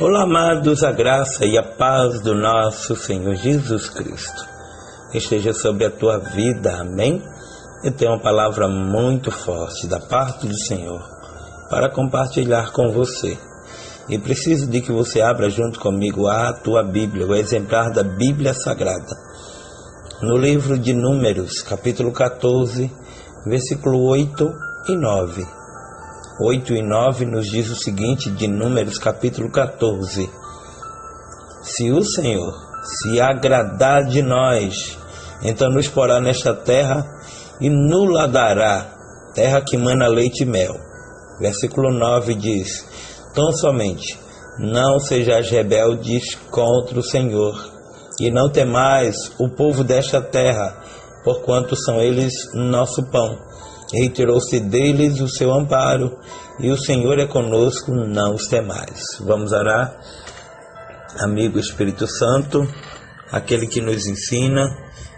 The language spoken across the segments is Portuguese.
Olá, amados, a graça e a paz do nosso Senhor Jesus Cristo esteja sobre a tua vida, amém? Eu tenho uma palavra muito forte da parte do Senhor para compartilhar com você. E preciso de que você abra junto comigo a tua Bíblia, o exemplar da Bíblia Sagrada. No livro de Números, capítulo 14, versículo 8 e 9. 8 e 9 nos diz o seguinte, de Números capítulo 14: Se o Senhor se agradar de nós, então nos porá nesta terra e nos dará, terra que mana leite e mel. Versículo 9 diz: Tão somente não sejais rebeldes contra o Senhor, e não temais o povo desta terra, porquanto são eles nosso pão. Retirou-se deles o seu amparo, e o Senhor é conosco, não os temais. Vamos orar. Amigo Espírito Santo, aquele que nos ensina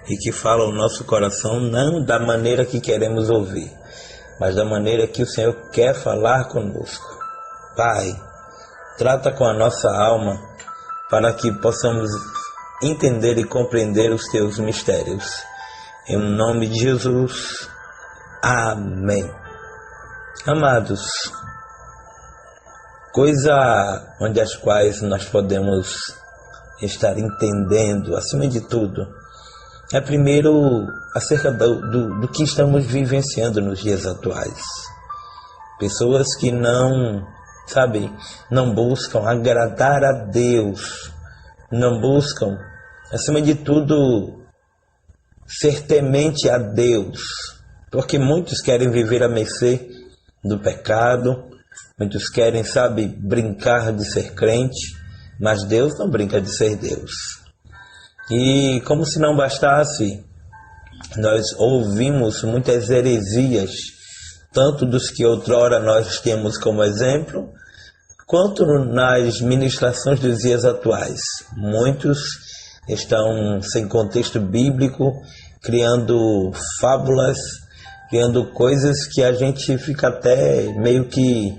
e que fala o nosso coração, não da maneira que queremos ouvir, mas da maneira que o Senhor quer falar conosco. Pai, trata com a nossa alma, para que possamos entender e compreender os teus mistérios. Em nome de Jesus. Amém. Amados, coisa onde as quais nós podemos estar entendendo, acima de tudo, é primeiro acerca do que estamos vivenciando nos dias atuais. Pessoas que não buscam agradar a Deus, não buscam, acima de tudo, ser temente a Deus. Porque muitos querem viver à mercê do pecado, muitos querem, brincar de ser crente, mas Deus não brinca de ser Deus. E como se não bastasse, nós ouvimos muitas heresias, tanto dos que outrora nós temos como exemplo, quanto nas ministrações dos dias atuais. Muitos estão sem contexto bíblico, criando fábulas, criando coisas que a gente fica até meio que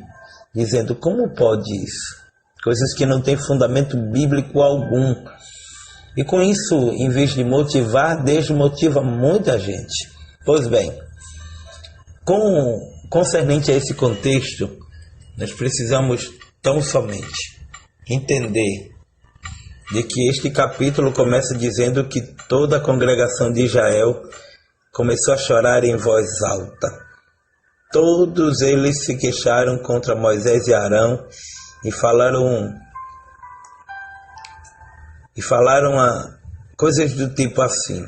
dizendo, como pode isso? Coisas que não têm fundamento bíblico algum. E com isso, em vez de motivar, desmotiva muita gente. Pois bem, concernente a esse contexto, nós precisamos tão somente entender de que este capítulo começa dizendo que toda a congregação de Israel começou a chorar em voz alta. Todos eles se queixaram contra Moisés e Arão e falaram coisas do tipo assim: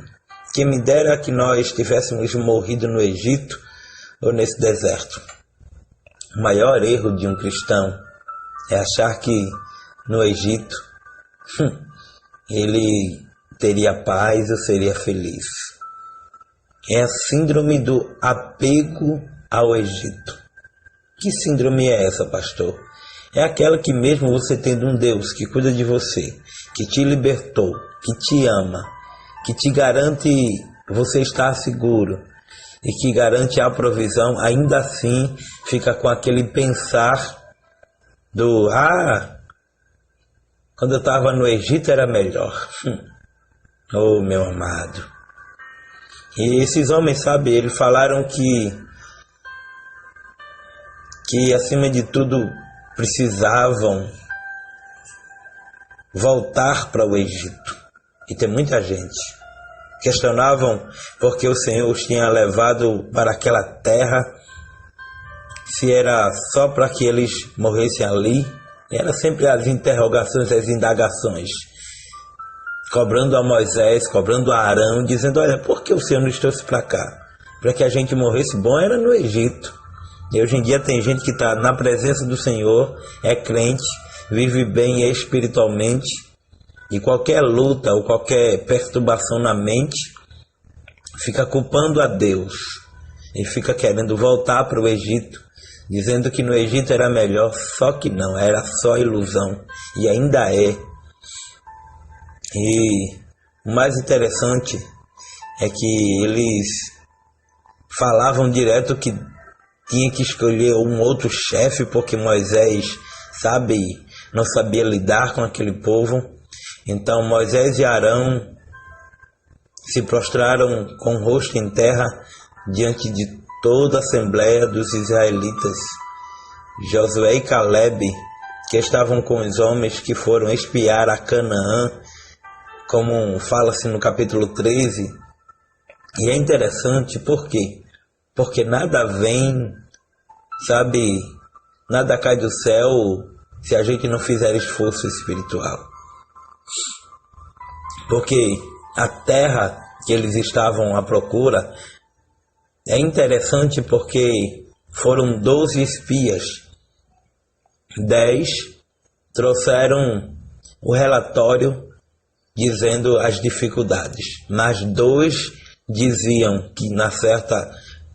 que me dera que nós tivéssemos morrido no Egito ou nesse deserto. O maior erro de um cristão é achar que no Egito ele teria paz ou seria feliz. É a síndrome do apego ao Egito. Que síndrome é essa, pastor? É aquela que mesmo você tendo um Deus que cuida de você, que te libertou, que te ama, que te garante você estar seguro e que garante a provisão, ainda assim fica com aquele pensar do quando eu estava no Egito era melhor. Oh, meu amado. E esses homens, eles falaram que acima de tudo precisavam voltar para o Egito. E tem muita gente. Questionavam porque o Senhor os tinha levado para aquela terra, se era só para que eles morressem ali. E era sempre as interrogações, as indagações, cobrando a Moisés, cobrando a Arão, dizendo, olha, por que o Senhor nos trouxe para cá? Para que a gente morresse? Bom, era no Egito. E hoje em dia tem gente que está na presença do Senhor, é crente, vive bem espiritualmente, e qualquer luta ou qualquer perturbação na mente, fica culpando a Deus, e fica querendo voltar para o Egito, dizendo que no Egito era melhor, só que não, era só ilusão, e ainda é. E o mais interessante é que eles falavam direto que tinha que escolher um outro chefe, porque Moisés, não sabia lidar com aquele povo. Então Moisés e Arão se prostraram com o rosto em terra diante de toda a assembleia dos israelitas. Josué e Caleb, que estavam com os homens que foram espiar a Canaã, como fala-se no capítulo 13, e é interessante por quê? Porque nada vem, sabe, nada cai do céu se a gente não fizer esforço espiritual. Porque a terra que eles estavam à procura é interessante porque foram 12 espias. 10 trouxeram o relatório dizendo as dificuldades, mas 2 diziam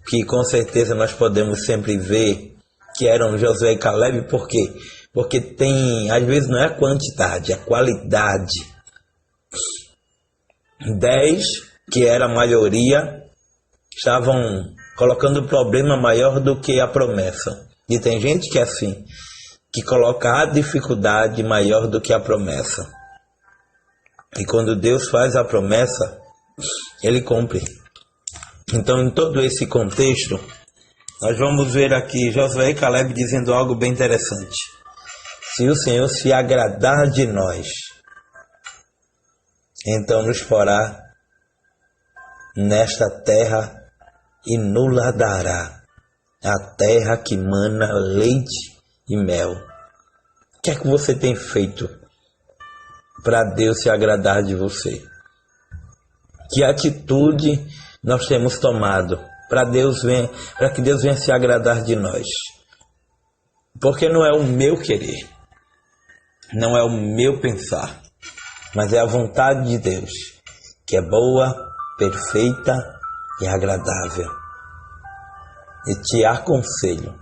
que com certeza nós podemos sempre ver que eram Josué e Caleb. Por quê? Porque às vezes não é a quantidade, é a qualidade. 10, que era a maioria, estavam colocando um problema maior do que a promessa. E tem gente que é assim, que coloca a dificuldade maior do que a promessa. E quando Deus faz a promessa, Ele cumpre. Então, em todo esse contexto, nós vamos ver aqui Josué e Caleb dizendo algo bem interessante. Se o Senhor se agradar de nós, então nos porá nesta terra e nos dará a terra que mana leite e mel. O que é que você tem feito para Deus se agradar de você? Que atitude nós temos tomado para que Deus venha se agradar de nós? Porque não é o meu querer, não é o meu pensar, mas é a vontade de Deus, que é boa, perfeita e agradável. E te aconselho,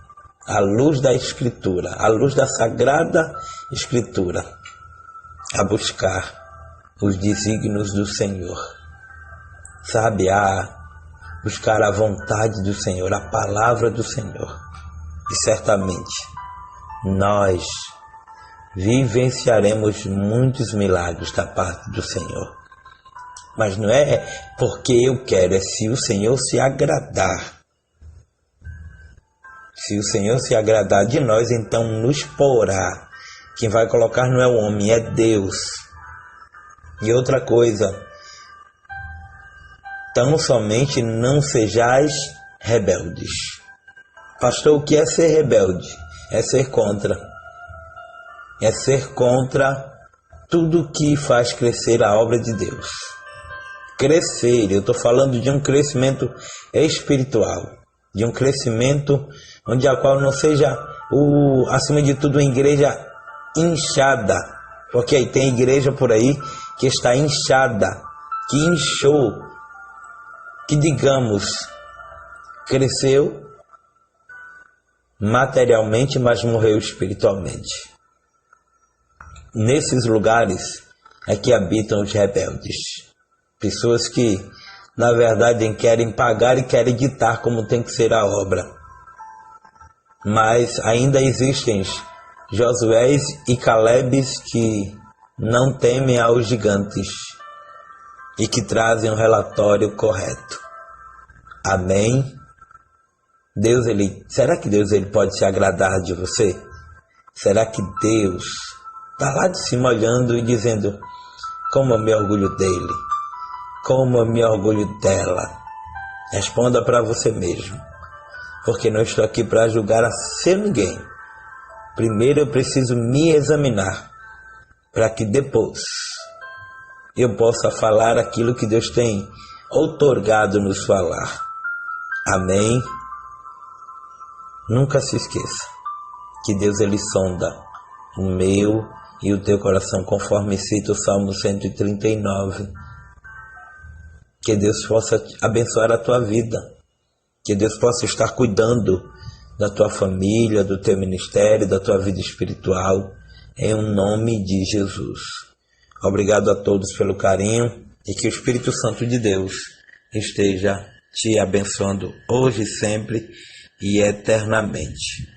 à luz da Escritura, à luz da Sagrada Escritura, a buscar os desígnios do Senhor. Sabe, a buscar a vontade do Senhor, a palavra do Senhor. E certamente nós vivenciaremos muitos milagres da parte do Senhor. Mas não é porque eu quero, é se o Senhor se agradar. Se o Senhor se agradar de nós, então nos porá. Quem vai colocar não é o homem, é Deus. E outra coisa, tão somente não sejais rebeldes. Pastor, o que é ser rebelde? É ser contra. É ser contra tudo que faz crescer a obra de Deus. Crescer, eu estou falando de um crescimento espiritual, de um crescimento onde a qual não seja, acima de tudo, uma igreja inchada, porque aí tem igreja por aí que está inchada, que inchou, que digamos, cresceu materialmente, mas morreu espiritualmente. Nesses lugares é que habitam os rebeldes, pessoas que na verdade querem pagar e querem ditar como tem que ser a obra. Mas ainda existem Josués e Calebes que não temem aos gigantes e que trazem um relatório correto. Amém? Será que Deus pode se agradar de você? Será que Deus está lá de cima olhando e dizendo: como eu me orgulho dele, como eu me orgulho dela? Responda para você mesmo, porque não estou aqui para julgar a seu ninguém. Primeiro eu preciso me examinar, para que depois eu possa falar aquilo que Deus tem outorgado nos falar. Amém? Nunca se esqueça que Deus sonda o meu e o teu coração, conforme cita o Salmo 139. Que Deus possa abençoar a tua vida. Que Deus possa estar cuidando da tua família, do teu ministério, da tua vida espiritual, em nome de Jesus. Obrigado a todos pelo carinho e que o Espírito Santo de Deus esteja te abençoando hoje, sempre e eternamente.